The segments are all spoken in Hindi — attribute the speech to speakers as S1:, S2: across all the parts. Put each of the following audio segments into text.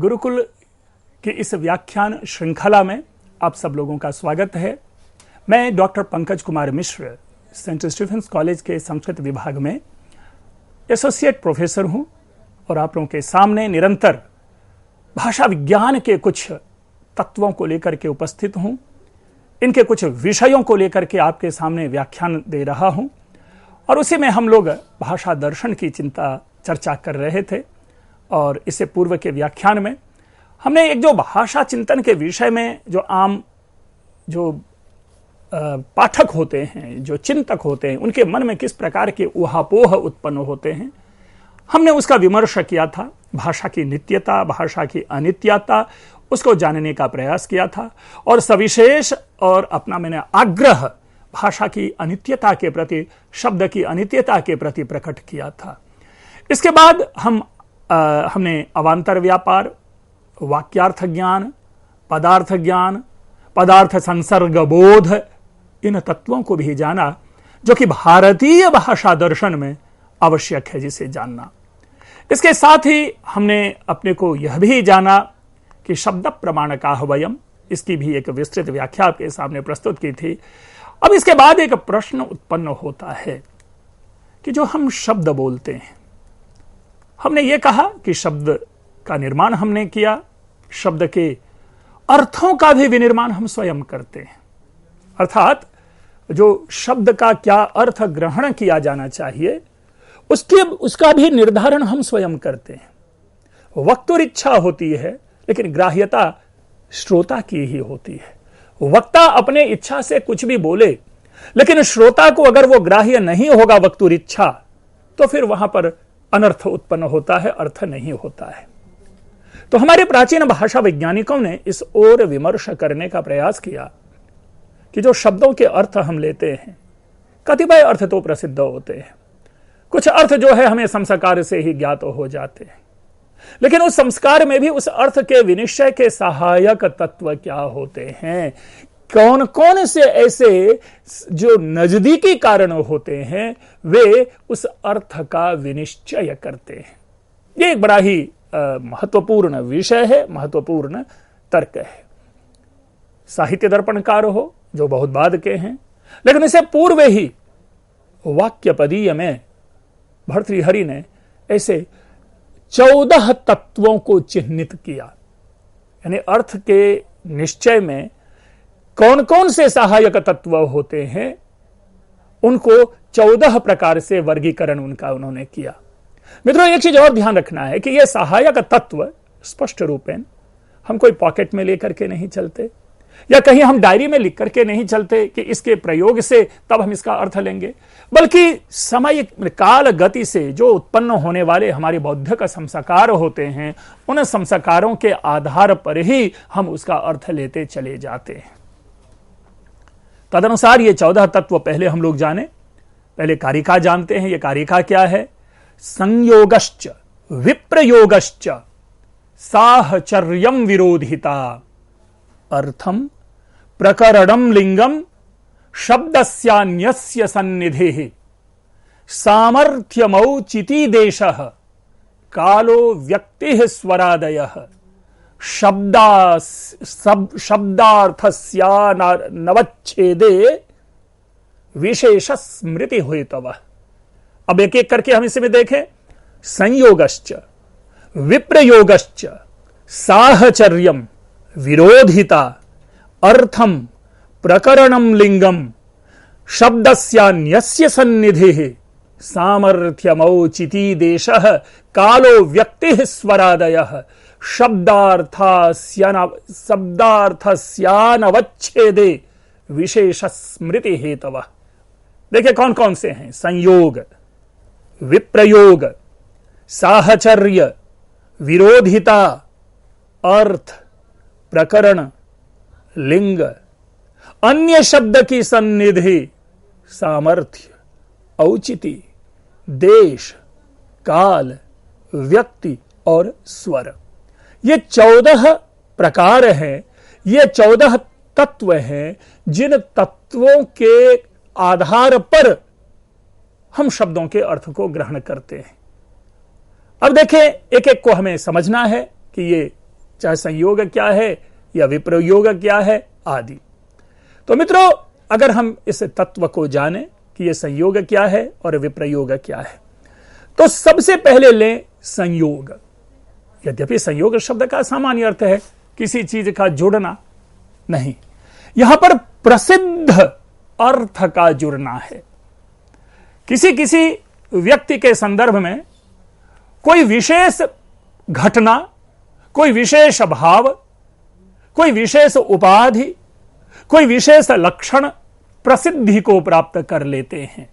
S1: गुरुकुल की इस व्याख्यान श्रृंखला में आप सब लोगों का स्वागत है। मैं doctor Pankaj Kumar Mishra Saint Stephen's college के संस्कृत विभाग में एसोसिएट प्रोफेसर हूं और आप लोगों के सामने निरंतर भाषा विज्ञान के कुछ तत्वों को लेकर के उपस्थित हूं। इनके कुछ विषयों को लेकर के आपके सामने व्याख्यान दे रहा हूं और उसी में हम लोग भाषा दर्शन की चर्चा कर रहे थे। और इससे पूर्व के व्याख्यान में हमने एक जो भाषा चिंतन के विषय में जो आम जो पाठक होते हैं, जो चिंतक होते हैं, उनके मन में किस प्रकार के ऊहापोह उत्पन्न होते हैं, हमने उसका विमर्श किया था। भाषा की नित्यता, भाषा की अनित्यता, उसको जानने का प्रयास किया था और सविशेष और अपना मैंने आग्रह भाषा की अनित्यता के प्रति, शब्द की अनित्यता के प्रति प्रकट किया था। इसके बाद हमने अवान्तर व्यापार, वाक्यार्थ ज्ञान, पदार्थ संसर्ग बोध, इन तत्वों को भी जाना जो कि भारतीय भाषा दर्शन में आवश्यक है जिसे जानना। इसके साथ ही हमने अपने को यह भी जाना कि शब्द प्रमाण का वयम, इसकी भी एक विस्तृत व्याख्या आपके सामने प्रस्तुत की थी। अब इसके बाद एक प्रश्न उत्पन्न होता है कि जो हम शब्द बोलते हैं, हमने ये कहा कि शब्द का निर्माण हमने किया, शब्द के अर्थों का भी विनिर्माण हम स्वयं करते हैं। अर्थात जो शब्द का क्या अर्थ ग्रहण किया जाना चाहिए उसका भी निर्धारण हम स्वयं करते हैं। वक्तुर इच्छा होती है लेकिन ग्राह्यता श्रोता की ही होती है। वक्ता अपने इच्छा से कुछ भी बोले लेकिन श्रोता को अगर वो ग्राह्य नहीं होगा वक्तुर इच्छा, तो फिर वहां पर अनर्थ उत्पन्न होता है, अर्थ नहीं होता है। तो हमारे प्राचीन भाषा वैज्ञानिकों ने इस ओर विमर्श करने का प्रयास किया कि जो शब्दों के अर्थ हम लेते हैं, कतिपय अर्थ तो प्रसिद्ध होते हैं, कुछ अर्थ जो है हमें संस्कार से ही ज्ञात हो जाते हैं, लेकिन उस संस्कार में भी उस अर्थ के विनिश्चय के सहायक तत्व क्या होते हैं, कौन कौन से ऐसे जो नजदीकी कारण होते हैं वे उस अर्थ का विनिश्चय करते हैं। ये एक बड़ा ही महत्वपूर्ण विषय है, महत्वपूर्ण तर्क है। साहित्य दर्पणकार हो जो बहुत बाद के हैं, लेकिन इससे पूर्व ही वाक्यपदीय में भर्तृहरि ने ऐसे 14 तत्वों को चिह्नित किया। यानी अर्थ के निश्चय में कौन कौन से सहायक तत्व होते हैं उनको 14 प्रकार से वर्गीकरण उन्होंने किया। मित्रों, एक चीज और ध्यान रखना है कि यह सहायक तत्व स्पष्ट रूपेण हम कोई पॉकेट में लेकर के नहीं चलते या कहीं हम डायरी में लिख करके नहीं चलते कि इसके प्रयोग से तब हम इसका अर्थ लेंगे, बल्कि समय काल गति से जो उत्पन्न होने वाले हमारे बौद्धिक संस्कार होते हैं, उन संस्कारों के आधार पर ही हम उसका अर्थ लेते चले जाते हैं। तदनुसार ये 14 तत्व पहले हम लोग जाने। पहले कारिका जानते हैं। ये कारिका क्या है? संयोगश्च विप्रयोगश्च साहचर्यम विरोधिता अर्थम प्रकरणम लिंगम शब्दस्यान्यस्य सन्निधिः सामर्थ्यमौचिति देशः कालो व्यक्तिः स्वरादयः शब्दार्थस्यानवच्छेदे विशेष स्मृति हेतव। अब एक एक करके हम इसमें देखें। संयोगश्च विप्रयोगश्च साहचर्यम विरोधिता अर्थम प्रकरणम लिंगम शब्दस्यान्यस्य सन्निधिः सामर्थ्यमौचिति देशः कालो व्यक्तिः स्वरादयः शब्दार्थस्यानवच्छेदे विशेष स्मृति हेतव। देखिए कौन कौन से हैं? संयोग, विप्रयोग, साहचर्य, विरोधिता, अर्थ, प्रकरण, लिंग, अन्य शब्द की सन्निधि, सामर्थ्य, औचिति, देश, काल, व्यक्ति और स्वर। ये 14 प्रकार हैं, ये 14 तत्व हैं जिन तत्वों के आधार पर हम शब्दों के अर्थ को ग्रहण करते हैं। अब देखें, एक एक को हमें समझना है कि ये चाहे संयोग क्या है या विप्रयोग क्या है आदि। तो मित्रों, अगर हम इस तत्व को जाने कि यह संयोग क्या है और विप्रयोग क्या है, तो सबसे पहले लें संयोग। यद्यपि संयोग शब्द का सामान्य अर्थ है किसी चीज का जुड़ना, नहीं, यहां पर प्रसिद्ध अर्थ का जुड़ना है। किसी किसी व्यक्ति के संदर्भ में कोई विशेष घटना, कोई विशेष भाव, कोई विशेष उपाधि, कोई विशेष लक्षण प्रसिद्धि को प्राप्त कर लेते हैं।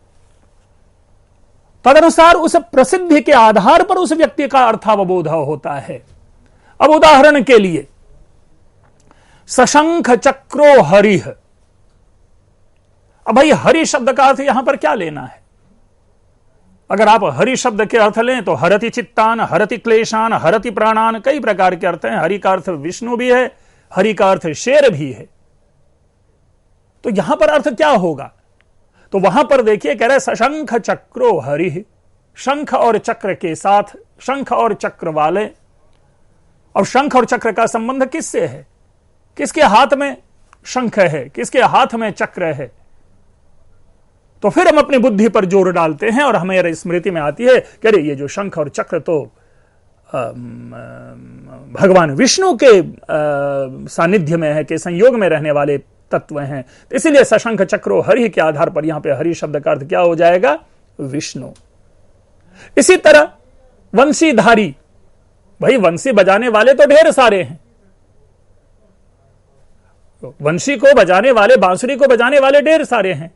S1: तदनुसार उस प्रसिद्धि के आधार पर उस व्यक्ति का अर्थावबोध होता है। अब उदाहरण के लिए सशंख चक्रो हरिः। अब भाई हरि शब्द का अर्थ यहां पर क्या लेना है? अगर आप हरि शब्द के अर्थ लें तो हरति चित्तान, हरति क्लेशान, हरति प्राणान, कई प्रकार के अर्थ हैं। हरि का अर्थ विष्णु भी है, हरि का अर्थ शेर भी है। तो यहां पर अर्थ क्या होगा? तो वहां पर देखिए कह रहे सशंख चक्रो हरिः, शंख और चक्र के साथ, शंख और चक्र वाले। अब शंख और चक्र का संबंध किससे है? किसके हाथ में शंख है, किसके हाथ में चक्र है? तो फिर हम अपनी बुद्धि पर जोर डालते हैं और हमें स्मृति में आती है कि अरे ये जो शंख और चक्र तो भगवान विष्णु के सानिध्य में है, के संयोग में रहने वाले तत्व हैं। तो इसीलिए सशंख चक्रो हरि के आधार पर यहां पे हरि शब्द का अर्थ क्या हो जाएगा? विष्णु। इसी तरह वंशीधारी, भाई वंशी बजाने वाले तो ढेर सारे हैं, वंशी को बजाने वाले, बांसुरी को बजाने वाले ढेर सारे हैं,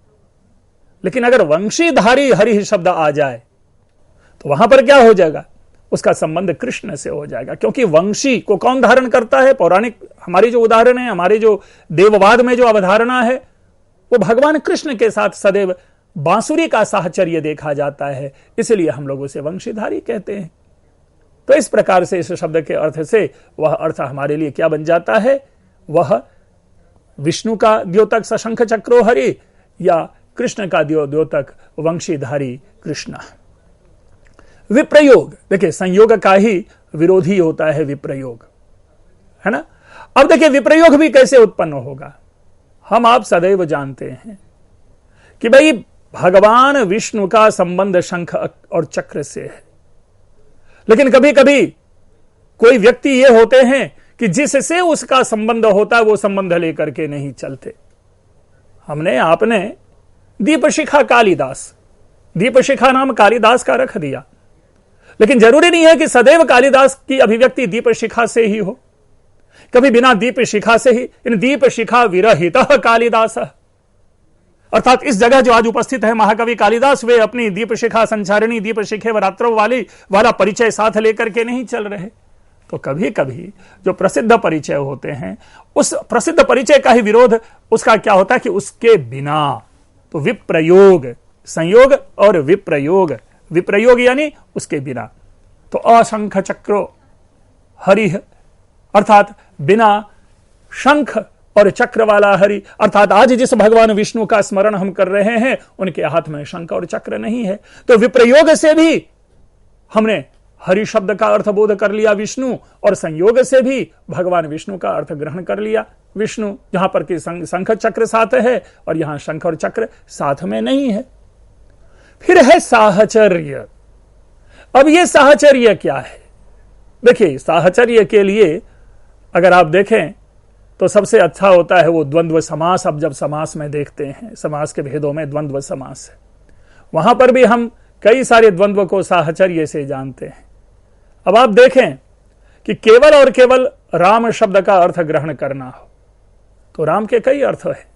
S1: लेकिन अगर वंशीधारी हरि शब्द आ जाए तो वहां पर क्या हो जाएगा? उसका संबंध कृष्ण से हो जाएगा, क्योंकि वंशी को कौन धारण करता है? पौराणिक हमारी जो उदाहरण है, हमारे जो देववाद में जो अवधारणा है, वो भगवान कृष्ण के साथ सदैव बांसुरी का साहचर्य देखा जाता है, इसलिए हम लोग उसे वंशीधारी कहते हैं। तो इस प्रकार से इस शब्द के अर्थ से वह अर्थ हमारे लिए क्या बन जाता है? वह विष्णु का द्योतक सशंख चक्रो हरि या कृष्ण का द्योतक वंशीधारी कृष्ण। विप्रयोग, देखिए संयोग का ही विरोधी होता है विप्रयोग, है ना। अब देखिए विप्रयोग भी कैसे उत्पन्न होगा। हम आप सदैव जानते हैं कि भाई भगवान विष्णु का संबंध शंख और चक्र से है, लेकिन कभी कभी कोई व्यक्ति ये होते हैं कि जिससे उसका संबंध होता है वो संबंध लेकर के नहीं चलते। हमने आपने दीपशिखा कालिदास, दीपशिखा नाम कालिदास का रख दिया, लेकिन जरूरी नहीं है कि सदैव कालिदास की अभिव्यक्ति दीपशिखा से ही हो। कभी बिना दीपशिखा से ही, इन दीपशिखा विरहितः कालिदास, अर्थात इस जगह जो आज उपस्थित है महाकवि कालिदास, वे अपनी दीपशिखा संचारिणी दीपशिखे वरात्रो वाला परिचय साथ लेकर के नहीं चल रहे। तो कभी कभी जो प्रसिद्ध परिचय होते हैं, उस प्रसिद्ध परिचय का ही विरोध उसका क्या होता है कि उसके बिना, तो विप्रयोग, संयोग और विप्रयोग, विप्रयोग यानी उसके बिना। तो अशंख चक्रो हरिः, अर्थात बिना शंख और चक्र वाला हरि, अर्थात आज जिस भगवान विष्णु का स्मरण हम कर रहे हैं उनके हाथ में शंख और चक्र नहीं है। तो विप्रयोग से भी हमने हरि शब्द का अर्थ बोध कर लिया विष्णु, और संयोग से भी भगवान विष्णु का अर्थ ग्रहण कर लिया विष्णु, जहां पर कि शंख चक्र साथ है और यहां शंख और चक्र साथ में नहीं है। फिर है साहचर्य। अब यह साहचर्य क्या है? देखिए साहचर्य के लिए अगर आप देखें तो सबसे अच्छा होता है वो द्वंद्व समास। अब जब समास में देखते हैं, समास के भेदों में द्वंद्व समास है, वहां पर भी हम कई सारे द्वंद्व को साहचर्य से जानते हैं। अब आप देखें कि केवल और केवल राम शब्द का अर्थ ग्रहण करना हो तो राम के कई अर्थ हैं,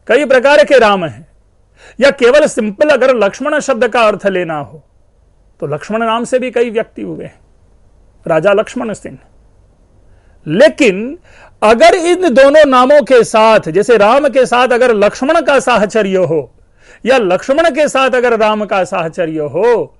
S1: कई प्रकार के राम हैं। या केवल सिंपल अगर लक्ष्मण शब्द का अर्थ लेना हो तो लक्ष्मण नाम से भी कई व्यक्ति हुए हैं, राजा लक्ष्मण सिंह। लेकिन अगर इन दोनों नामों के साथ, जैसे राम के साथ अगर लक्ष्मण का साहचर्य हो या लक्ष्मण के साथ अगर राम का साहचर्य हो,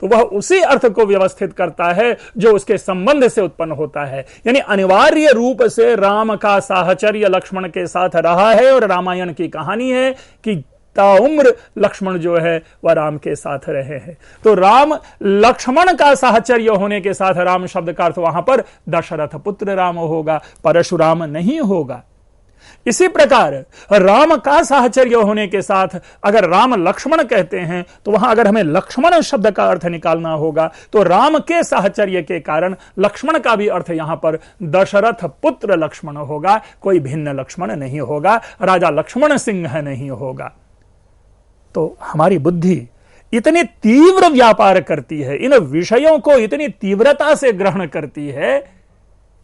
S1: तो वह उसी अर्थ को व्यवस्थित करता है जो उसके संबंध से उत्पन्न होता है। यानी अनिवार्य रूप से राम का साहचर्य लक्ष्मण के साथ रहा है, और रामायण की कहानी है कि ताउम्र लक्ष्मण जो है वह राम के साथ रहे हैं। तो राम लक्ष्मण का साहचर्य होने के साथ राम शब्द का अर्थ वहां पर दशरथ पुत्र राम होगा, परशुराम नहीं होगा। इसी प्रकार राम का साहचर्य होने के साथ अगर राम लक्ष्मण कहते हैं तो वहां अगर हमें लक्ष्मण शब्द का अर्थ निकालना होगा तो राम के साहचर्य के कारण लक्ष्मण का भी अर्थ यहां पर दशरथ पुत्र लक्ष्मण होगा, कोई भिन्न लक्ष्मण नहीं होगा, राजा लक्ष्मण सिंह नहीं होगा। तो हमारी बुद्धि इतनी तीव्र व्यापार करती है, इन विषयों को इतनी तीव्रता से ग्रहण करती है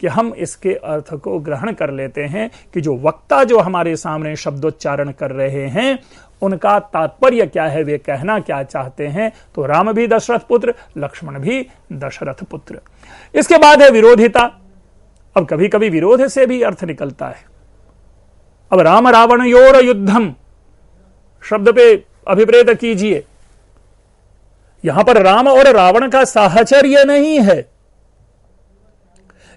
S1: कि हम इसके अर्थ को ग्रहण कर लेते हैं कि जो वक्ता जो हमारे सामने शब्दोच्चारण कर रहे हैं उनका तात्पर्य क्या है, वे कहना क्या चाहते हैं। तो राम भी दशरथ पुत्र, लक्ष्मण भी दशरथ पुत्र। इसके बाद है विरोधिता। अब कभी कभी विरोध से भी अर्थ निकलता है। अब राम रावणयोर युद्धम शब्द पे अभिप्रेत कीजिए। यहां पर राम और रावण का साहचर्य नहीं है,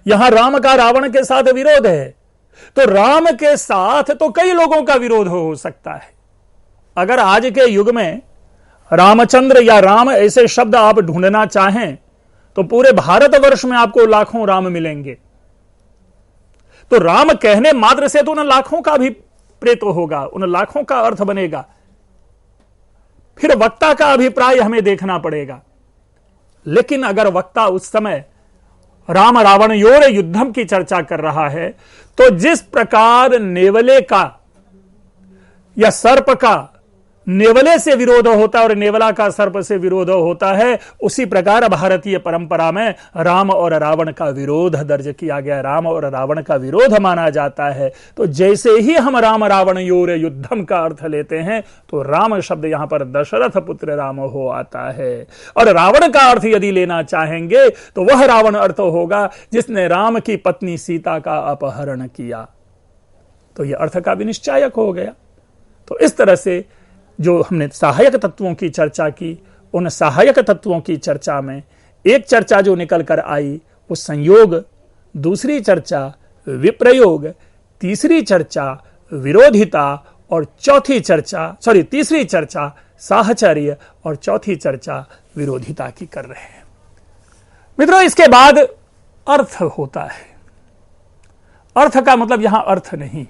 S1: यहां राम का रावण के साथ विरोध है। तो राम के साथ तो कई लोगों का विरोध हो सकता है। अगर आज के युग में रामचंद्र या राम ऐसे शब्द आप ढूंढना चाहें तो पूरे भारतवर्ष में आपको लाखों राम मिलेंगे। तो राम कहने मात्र से तो उन लाखों का भी प्रेत होगा, उन लाखों का अर्थ बनेगा। फिर वक्ता का अभिप्राय हमें देखना पड़ेगा। लेकिन अगर वक्ता उस समय राम रावण योर युद्धम की चर्चा कर रहा है तो जिस प्रकार नेवले का या सर्प का नेवले से विरोध होता है और नेवला का सर्प से विरोध होता है, उसी प्रकार भारतीय परंपरा में राम और रावण का विरोध दर्ज किया गया, राम और रावण का विरोध माना जाता है। तो जैसे ही हम राम रावण योर युद्धम का अर्थ लेते हैं तो राम शब्द यहां पर दशरथ पुत्र राम हो आता है, और रावण का अर्थ यदि लेना चाहेंगे तो वह रावण अर्थ होगा जिसने राम की पत्नी सीता का अपहरण किया। तो यह अर्थ का विनिश्चायक हो गया। तो इस तरह से जो हमने सहायक तत्वों की चर्चा की, उन सहायक तत्वों की चर्चा में एक चर्चा जो निकल कर आई वो संयोग, दूसरी चर्चा विप्रयोग, तीसरी चर्चा विरोधिता और तीसरी चर्चा साहचर्य और चौथी चर्चा विरोधिता की कर रहे हैं। मित्रों, इसके बाद अर्थ होता है। अर्थ का मतलब यहां अर्थ नहीं,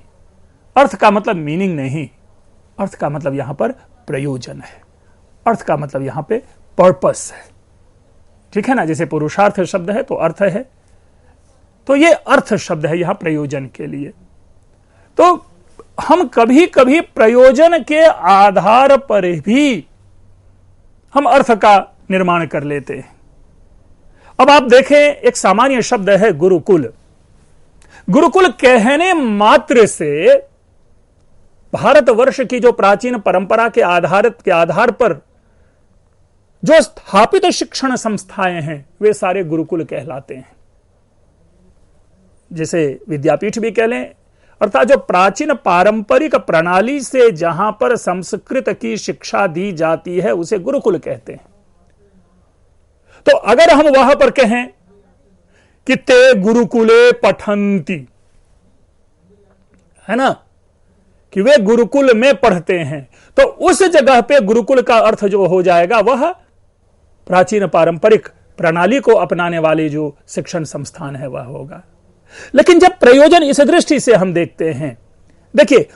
S1: अर्थ का मतलब मीनिंग नहीं, अर्थ का मतलब यहां पर प्रयोजन है, अर्थ का मतलब यहां पे पर्पस है। ठीक है ना, जैसे पुरुषार्थ शब्द है तो अर्थ है, तो ये अर्थ शब्द है यहां प्रयोजन के लिए। तो हम कभी कभी प्रयोजन के आधार पर भी हम अर्थ का निर्माण कर लेते हैं। अब आप देखें, एक सामान्य शब्द है गुरुकुल। गुरुकुल कहने मात्र से भारतवर्ष की जो प्राचीन परंपरा के आधार पर जो स्थापित शिक्षण संस्थाएं हैं वे सारे गुरुकुल कहलाते हैं। जैसे विद्यापीठ भी कह लें, अर्थात जो प्राचीन पारंपरिक प्रणाली से जहां पर संस्कृत की शिक्षा दी जाती है उसे गुरुकुल कहते हैं। तो अगर हम वहां पर कहें कि ते गुरुकुले पठंती, है ना, कि वे गुरुकुल में पढ़ते हैं, तो उस जगह पे गुरुकुल का अर्थ जो हो जाएगा वह प्राचीन पारंपरिक प्रणाली को अपनाने वाले जो शिक्षण संस्थान है वह होगा। लेकिन जब प्रयोजन इस दृष्टि से हम देखते हैं, देखिए,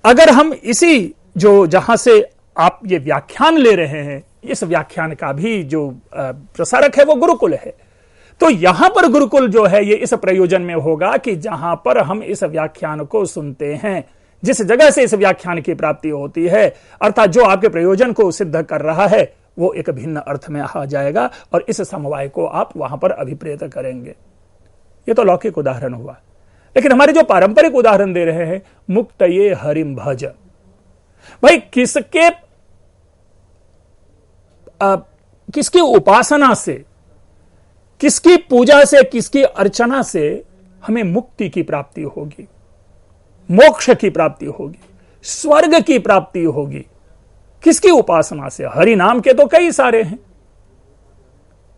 S1: अगर हम इसी जो जहां से आप ये व्याख्यान ले रहे हैं, इस व्याख्यान का भी जो प्रसारक है वो गुरुकुल है, तो यहां पर गुरुकुल जो है ये इस प्रयोजन में होगा कि जहां पर हम इस व्याख्यान को सुनते हैं, जिस जगह से इस व्याख्यान की प्राप्ति होती है, अर्थात जो आपके प्रयोजन को सिद्ध कर रहा है वो एक भिन्न अर्थ में आ जाएगा और इस समवाय को आप वहां पर अभिप्रेत करेंगे। ये तो लौकिक उदाहरण हुआ। लेकिन हमारे जो पारंपरिक उदाहरण दे रहे हैं, मुक्तये हरिम भज, भाई किसकी उपासना से, किसकी पूजा से, किसकी अर्चना से हमें मुक्ति की प्राप्ति होगी, मोक्ष की प्राप्ति होगी, स्वर्ग की प्राप्ति होगी, किसकी उपासना से? हरि नाम के तो कई सारे हैं,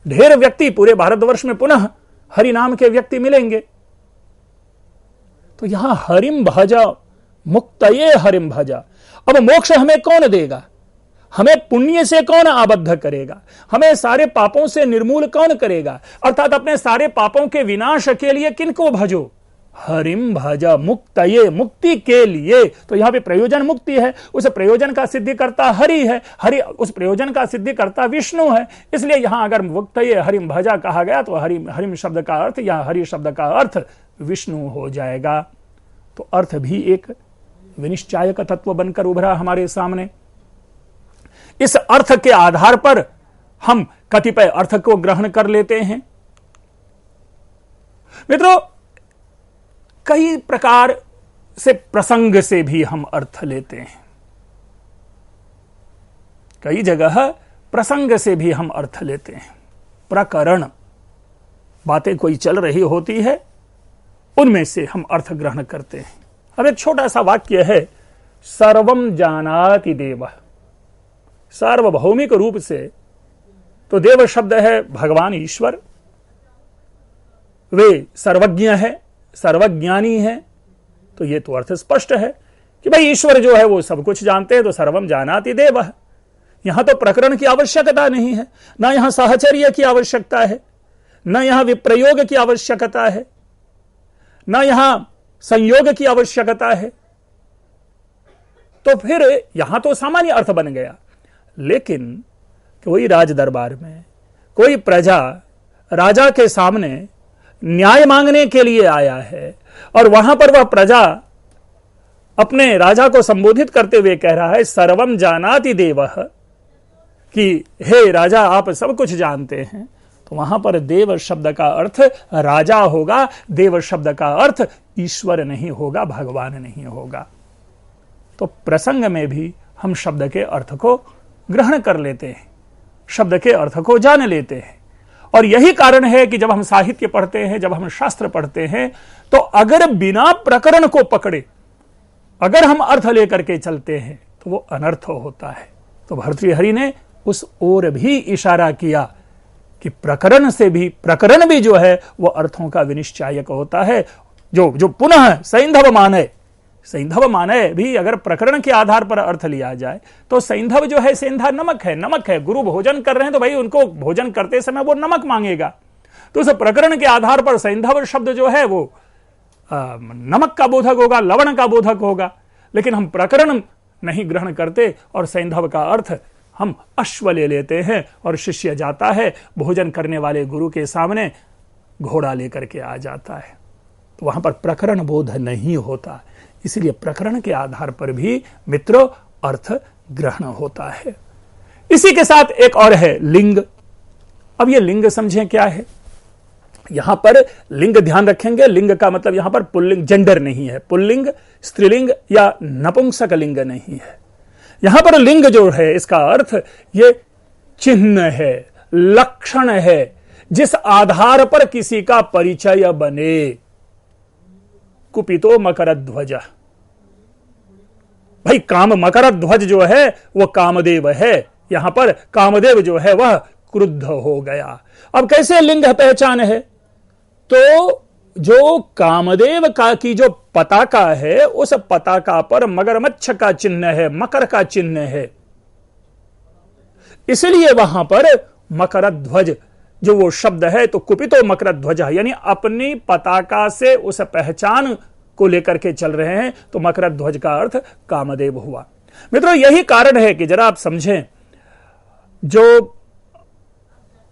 S1: ढेर व्यक्ति पूरे भारतवर्ष में पुनः हरि नाम के व्यक्ति मिलेंगे। तो यहां हरिम भजा मुक्तये हरिम भजा। अब मोक्ष हमें कौन देगा? हमें पुण्य से कौन आबद्ध करेगा? हमें सारे पापों से निर्मूल कौन करेगा? अर्थात अपने सारे पापों के विनाश के लिए किनको भजो? हरिम भजा मुक्तये, मुक्ति के लिए। तो यहां पे प्रयोजन मुक्ति है, उस प्रयोजन का सिद्धिकर्ता हरि है, हरि उस प्रयोजन का सिद्धिकर्ता विष्णु है। इसलिए यहां अगर मुक्तये हरिम भजा कहा गया तो हरिम शब्द का अर्थ या हरि शब्द का अर्थ विष्णु हो जाएगा। तो अर्थ भी एक विनिश्चायक तत्व बनकर उभरा हमारे सामने। इस अर्थ के आधार पर हम कतिपय अर्थ को ग्रहण कर लेते हैं। मित्रों, कई प्रकार से प्रसंग से भी हम अर्थ लेते हैं। कई जगह प्रसंग से भी हम अर्थ लेते हैं। प्रकरण, बातें कोई चल रही होती है, उनमें से हम अर्थ ग्रहण करते हैं। अब एक छोटा सा वाक्य है, सर्वम जानाति देवः। सार्वभौमिक रूप से तो देव शब्द है भगवान ईश्वर, वे सर्वज्ञ है, सर्वज्ञानी है। तो ये तो अर्थ स्पष्ट है कि भाई ईश्वर जो है वो सब कुछ जानते हैं, तो सर्वम जानाति देवः। यहां तो प्रकरण की आवश्यकता नहीं है, ना यहां साहचर्य की आवश्यकता है, ना यहां विप्रयोग की आवश्यकता है, ना यहां संयोग की आवश्यकता है। तो फिर यहां तो सामान्य अर्थ बन गया। लेकिन कोई राज दरबार में कोई प्रजा राजा के सामने न्याय मांगने के लिए आया है और वहां पर वह प्रजा अपने राजा को संबोधित करते हुए कह रहा है सर्वम जानाति देवः, कि हे राजा आप सब कुछ जानते हैं। तो वहां पर देव शब्द का अर्थ राजा होगा, देव शब्द का अर्थ ईश्वर नहीं होगा, भगवान नहीं होगा। तो प्रसंग में भी हम शब्द के अर्थ को ग्रहण कर लेते हैं, शब्द के अर्थ को जान लेते हैं। और यही कारण है कि जब हम साहित्य पढ़ते हैं, जब हम शास्त्र पढ़ते हैं, तो अगर बिना प्रकरण को पकड़े अगर हम अर्थ लेकर के चलते हैं तो वो अनर्थ होता है। तो भर्तृहरि ने उस ओर भी इशारा किया कि प्रकरण भी जो है वो अर्थों का विनिश्चायक होता है। जो पुनः सैंधव माने भी अगर प्रकरण के आधार पर अर्थ लिया जाए तो सैंधव जो है, सेंधा नमक है। गुरु भोजन कर रहे हैं तो भाई उनको भोजन करते समय वो नमक मांगेगा। तो उस प्रकरण के आधार पर सैंधव शब्द जो है वो नमक का बोधक होगा, लवण का बोधक होगा। लेकिन हम प्रकरण नहीं ग्रहण करते और सैंधव का अर्थ हम अश्व ले लेते हैं और शिष्य जाता है भोजन करने वाले गुरु के सामने घोड़ा लेकर के आ जाता है। तो वहां पर प्रकरण बोध नहीं होता। इसलिए प्रकरण के आधार पर भी मित्रों अर्थ ग्रहण होता है। इसी के साथ एक और है लिंग। अब ये लिंग समझें क्या है। यहां पर लिंग ध्यान रखेंगे, लिंग का मतलब यहां पर पुल्लिंग, जेंडर नहीं है, पुल्लिंग स्त्रीलिंग या नपुंसक लिंग नहीं है। यहां पर लिंग जो है इसका अर्थ ये चिन्ह है, लक्षण है, जिस आधार पर किसी का परिचय बने। कुपितो मकर ध्वज, भाई काम मकर ध्वज जो है वो कामदेव है। यहां पर कामदेव जो है वह क्रुद्ध हो गया। अब कैसे लिंग पहचान है? तो जो कामदेव का की जो पताका है उस पताका पर मगरमच्छ का चिन्ह है, मकर का चिन्ह है। इसलिए वहां पर मकर ध्वज जो वो शब्द है, तो कुपितो मकर ध्वज, यानी अपनी पताका से उस पहचान को लेकर के चल रहे हैं। तो मकर ध्वज का अर्थ कामदेव हुआ। मित्रों यही कारण है कि जरा आप समझें, जो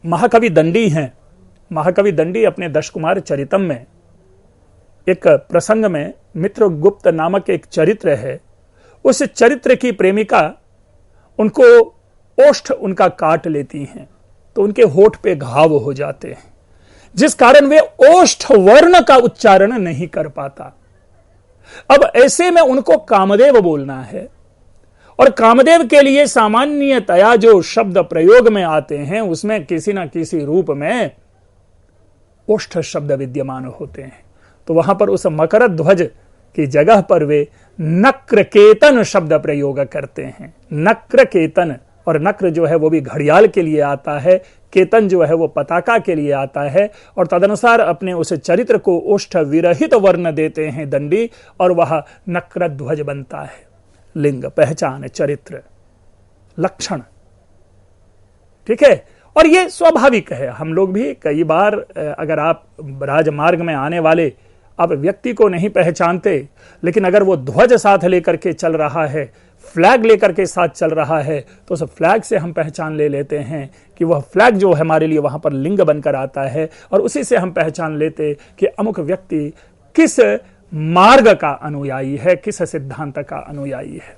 S1: महाकवि दंडी हैं, महाकवि दंडी अपने दशकुमार चरितम में एक प्रसंग में मित्रगुप्त नामक एक चरित्र है, उस चरित्र की प्रेमिका उनको ओष्ठ उनका काट लेती हैं, तो उनके होठ पे घाव हो जाते हैं, जिस कारण वे ओष्ठ वर्ण का उच्चारण नहीं कर पाता। अब ऐसे में उनको कामदेव बोलना है, और कामदेव के लिए सामान्यतया जो शब्द प्रयोग में आते हैं उसमें किसी न किसी रूप में ओष्ठ शब्द विद्यमान होते हैं। तो वहां पर उस मकर ध्वज की जगह पर वे नक्रकेतन शब्द प्रयोग करते हैं। नक्रकेतन और नक्र जो है वो भी घड़ियाल के लिए आता है, केतन जो है वो पताका के लिए आता है, और तदनुसार अपने उस चरित्र को ओष्ठ विरहित वर्ण देते हैं दंडी, और वह नक्र ध्वज बनता है। लिंग, पहचान, चरित्र, लक्षण, ठीक है। और ये स्वाभाविक है। हम लोग भी कई बार, अगर आप राजमार्ग में आने वाले आप व्यक्ति को नहीं पहचानते, लेकिन अगर वो ध्वज साथ लेकर के चल रहा है, फ्लैग लेकर के साथ चल रहा है, तो उस फ्लैग से हम पहचान ले लेते हैं कि वह फ्लैग जो है हमारे लिए वहां पर लिंग बनकर आता है, और उसी से हम पहचान लेते कि अमुक व्यक्ति किस मार्ग का अनुयायी है, किस सिद्धांत का अनुयायी है।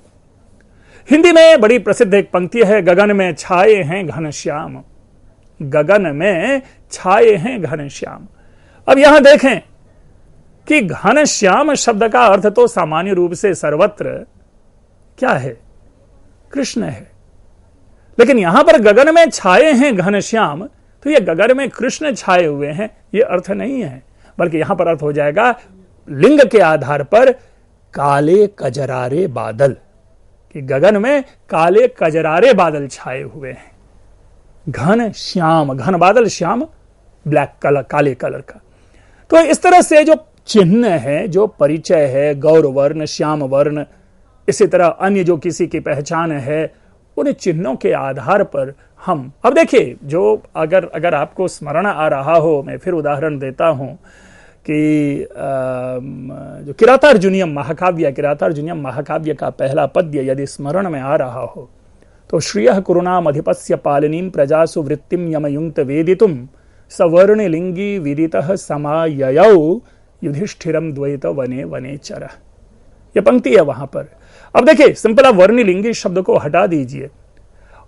S1: हिंदी में बड़ी प्रसिद्ध एक पंक्ति है, गगन में छाए हैं घनश्याम, गगन में छाए हैं घनश्याम। अब यहां देखें कि घनश्याम शब्द का अर्थ तो सामान्य रूप से सर्वत्र क्या है? कृष्ण है। लेकिन यहां पर गगन में छाए हैं घनश्याम, तो ये गगन में कृष्ण छाए हुए हैं, ये अर्थ नहीं है, बल्कि यहां पर अर्थ हो जाएगा लिंग के आधार पर काले कजरारे बादल, कि गगन में काले कजरारे बादल छाए हुए हैं। घन श्याम, घन बादल, श्याम ब्लैक कलर, काले कलर का। तो इस तरह से जो चिन्ह है, जो परिचय है, गौर वर्ण, श्याम वर्ण, इसी तरह अन्य जो किसी की पहचान है, उन चिन्हों के आधार पर हम, अब देखिए, जो अगर आपको स्मरण आ रहा हो, मैं फिर उदाहरण देता हूं कि जो किरातार्जुनीयम महाकाव्य का पहला पद्य यदि स्मरण में आ रहा हो, तो श्रियः कुरुणाम अधिपस्य पालिनीं प्रजासु वृत्तिं यमयुंक्त वेदितुम सवर्ण लिंगी विदितः समाययौ युधिष्ठिरम द्वैत वने वनेचर। यह पंक्ति है वहां पर। अब देखिए, सिंपल आप वर्णिलिंगी शब्द को हटा दीजिए,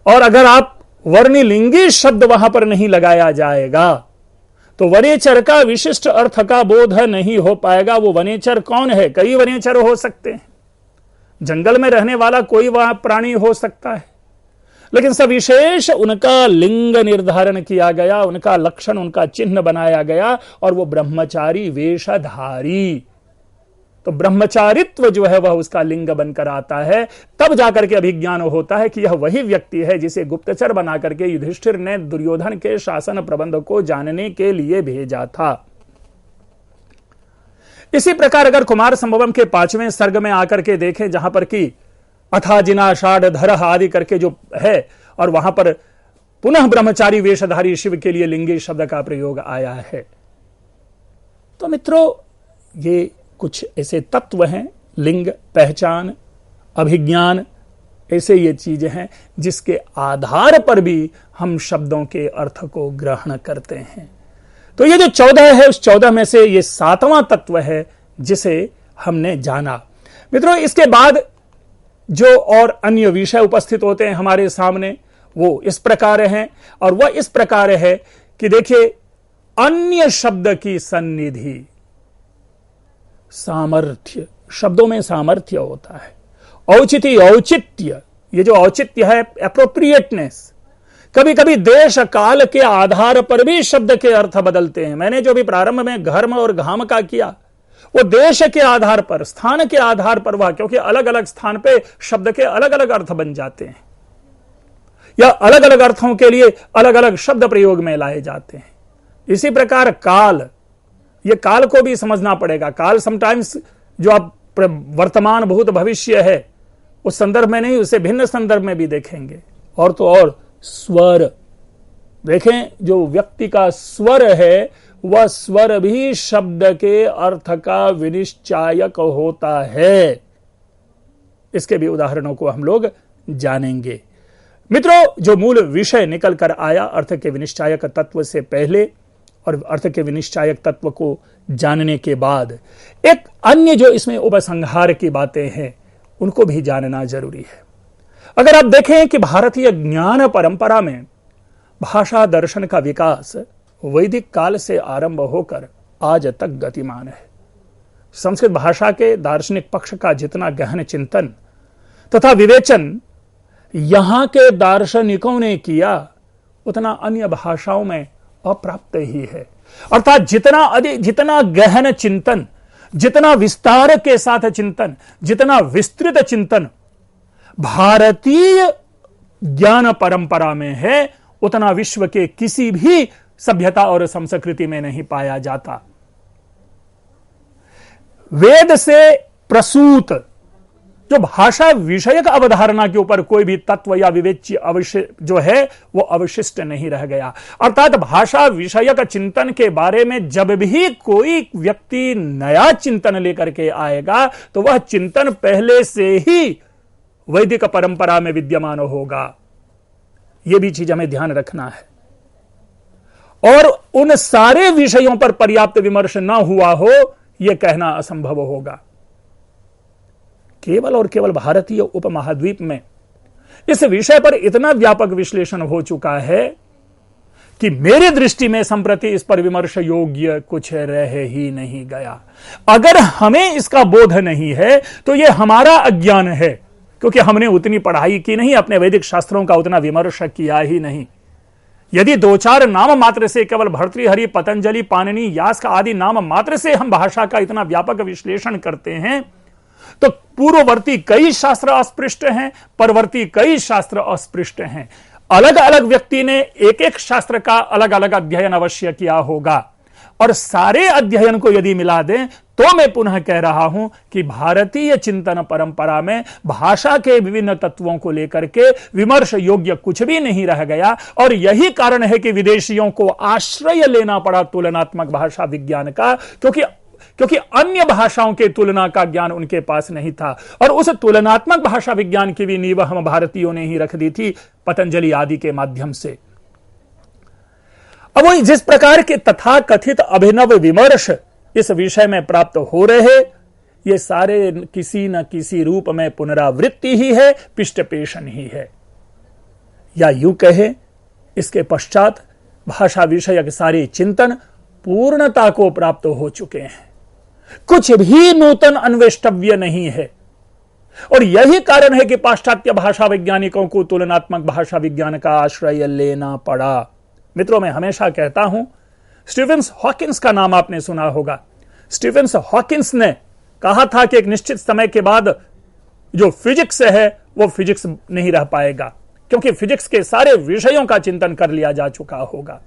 S1: और अगर आप वर्णिलिंगी शब्द वहां पर नहीं लगाया जाएगा, तो वनेचर का विशिष्ट अर्थ का बोध नहीं हो पाएगा। वो वनेचर कौन है? कई वनेचर हो सकते हैं, जंगल में रहने वाला कोई वहां प्राणी हो सकता है, लेकिन सविशेष उनका लिंग निर्धारण किया गया, उनका लक्षण, उनका चिन्ह बनाया गया, और वो ब्रह्मचारी वेशधारी। तो ब्रह्मचारित्व जो है वह उसका लिंग बनकर आता है। तब जाकर के अभिज्ञान होता है कि यह वही व्यक्ति है जिसे गुप्तचर बना करके युधिष्ठिर ने दुर्योधन के शासन प्रबंध को जानने के लिए भेजा था। इसी प्रकार अगर कुमार संभवम के 5वें सर्ग में आकर के देखें, जहां पर कि अथाजिना षाढ़ धर आदि करके जो है, और वहां पर पुनः ब्रह्मचारी वेशधारी शिव के लिए लिंगी शब्द का प्रयोग आया है। तो मित्रों, ये कुछ ऐसे तत्व हैं, लिंग, पहचान, अभिज्ञान, ऐसे ये चीजें हैं जिसके आधार पर भी हम शब्दों के अर्थ को ग्रहण करते हैं। तो ये जो 14 है, उस 14 में से ये 7वां तत्व है जिसे हमने जाना। मित्रों, इसके बाद जो और अन्य विषय उपस्थित होते हैं हमारे सामने, वो इस प्रकार हैं, और वह इस प्रकार है कि देखिए, अन्य शब्द की सन्निधि, सामर्थ्य, शब्दों में सामर्थ्य होता है, औचित्य, ये जो औचित्य है, एप्रोप्रिएटनेस। कभी कभी देश काल के आधार पर भी शब्द के अर्थ बदलते हैं। मैंने जो भी प्रारंभ में घर्म और घाम का किया, वो देश के आधार पर, स्थान के आधार पर हुआ, क्योंकि अलग अलग स्थान पे शब्द के अलग अलग अर्थ बन जाते हैं, या अलग अलग अर्थों के लिए अलग अलग शब्द प्रयोग में लाए जाते हैं। इसी प्रकार काल, ये काल को भी समझना पड़ेगा। काल समटाइम्स जो आप वर्तमान, भूत, भविष्य है, उस संदर्भ में नहीं, उसे भिन्न संदर्भ में भी देखेंगे। और तो और स्वर देखें, जो व्यक्ति का स्वर है, वह स्वर भी शब्द के अर्थ का विनिश्चायक होता है। इसके भी उदाहरणों को हम लोग जानेंगे। मित्रों, जो मूल विषय निकल कर आया अर्थ के विनिश्चायक तत्व से पहले, और अर्थ के विनिश्चायक तत्व को जानने के बाद, एक अन्य जो इसमें उपसंहार की बातें हैं, उनको भी जानना जरूरी है। अगर आप देखें कि भारतीय ज्ञान परंपरा में भाषा दर्शन का विकास वैदिक काल से आरंभ होकर आज तक गतिमान है। संस्कृत भाषा के दार्शनिक पक्ष का जितना गहन चिंतन तथा विवेचन यहां के दार्शनिकों ने किया, उतना अन्य भाषाओं में अप्राप्त ही है। अर्थात जितना गहन चिंतन, जितना विस्तार के साथ चिंतन, जितना विस्तृत चिंतन भारतीय ज्ञान परंपरा में है उतना विश्व के किसी भी सभ्यता और संस्कृति में नहीं पाया जाता। वेद से प्रसूत जो भाषा विषयक अवधारणा के ऊपर कोई भी तत्व या विवेच्य अवश्य जो है वो अवशिष्ट नहीं रह गया। अर्थात भाषा विषयक चिंतन के बारे में जब भी कोई व्यक्ति नया चिंतन लेकर के आएगा तो वह चिंतन पहले से ही वैदिक परंपरा में विद्यमान होगा। यह भी चीज हमें ध्यान रखना है। और उन सारे विषयों पर पर्याप्त विमर्श ना हुआ हो यह कहना असंभव होगा। केवल और केवल भारतीय उपमहाद्वीप में इस विषय पर इतना व्यापक विश्लेषण हो चुका है कि मेरी दृष्टि में संप्रति इस पर विमर्श योग्य कुछ रह ही नहीं गया। अगर हमें इसका बोध नहीं है तो यह हमारा अज्ञान है, क्योंकि हमने उतनी पढ़ाई की नहीं, अपने वैदिक शास्त्रों का उतना विमर्श किया ही नहीं। यदि दो चार नाम मात्र से, केवल भर्तृहरि, पतंजलि, पाणिनि, यास्क आदि नाम मात्र से हम भाषा का इतना व्यापक विश्लेषण करते हैं तो पूर्ववर्ती कई शास्त्र अस्पृष्ट हैं, परवर्ती कई शास्त्र अस्पृष्ट हैं। अलग अलग व्यक्ति ने एक एक शास्त्र का अलग अलग अध्ययन अवश्य किया होगा और सारे अध्ययन को यदि मिला दें तो मैं पुनः कह रहा हूं कि भारतीय चिंतन परंपरा में भाषा के विभिन्न तत्वों को लेकर के विमर्श योग्य कुछ भी नहीं रह गया। और यही कारण है कि विदेशियों को आश्रय लेना पड़ा तुलनात्मक भाषा विज्ञान का, क्योंकि अन्य भाषाओं के तुलना का ज्ञान उनके पास नहीं था। और उस तुलनात्मक भाषा विज्ञान की भी नींव हम भारतीयों ने ही रख दी थी पतंजलि आदि के माध्यम से। अब वही जिस प्रकार के तथाकथित अभिनव विमर्श इस विषय में प्राप्त हो रहे, ये सारे किसी न किसी रूप में पुनरावृत्ति ही है, पिष्टपेषण ही है। या यूं कहे, इसके पश्चात भाषा विषयक सारे चिंतन पूर्णता को प्राप्त हो चुके हैं। कुछ भी नूतन अन्वेष्टव्य नहीं है। और यही कारण है कि पाश्चात्य भाषा वैज्ञानिकों को तुलनात्मक भाषा विज्ञान का आश्रय लेना पड़ा। मित्रों, मैं हमेशा कहता हूं, स्टीफन हॉकिंस का नाम आपने सुना होगा। स्टीफन हॉकिंस ने कहा था कि एक निश्चित समय के बाद जो फिजिक्स है वो फिजिक्स नहीं रह पाएगा, क्योंकि फिजिक्स के सारे विषयों का चिंतन कर लिया जा चुका होगा।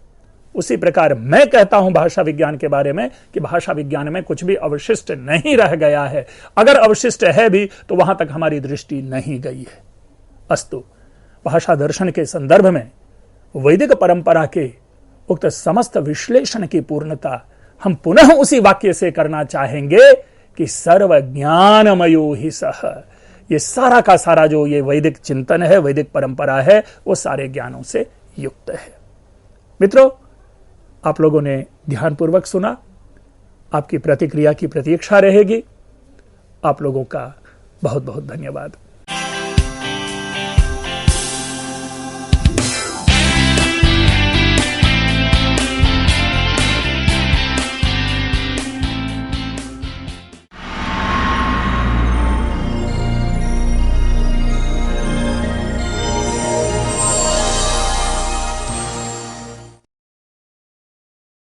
S1: उसी प्रकार मैं कहता हूं भाषा विज्ञान के बारे में कि भाषा विज्ञान में कुछ भी अवशिष्ट नहीं रह गया है। अगर अवशिष्ट है भी तो वहां तक हमारी दृष्टि नहीं गई है। अस्तु, भाषा दर्शन के संदर्भ में वैदिक परंपरा के उक्त समस्त विश्लेषण की पूर्णता हम पुनः उसी वाक्य से करना चाहेंगे कि सर्व ज्ञानमयो हि सः। ये सारा का सारा जो ये वैदिक चिंतन है, वैदिक परंपरा है, वो सारे ज्ञानों से युक्त है। मित्रों, आप लोगों ने ध्यानपूर्वक सुना। आपकी प्रतिक्रिया की प्रतीक्षा रहेगी। आप लोगों का बहुत बहुत धन्यवाद।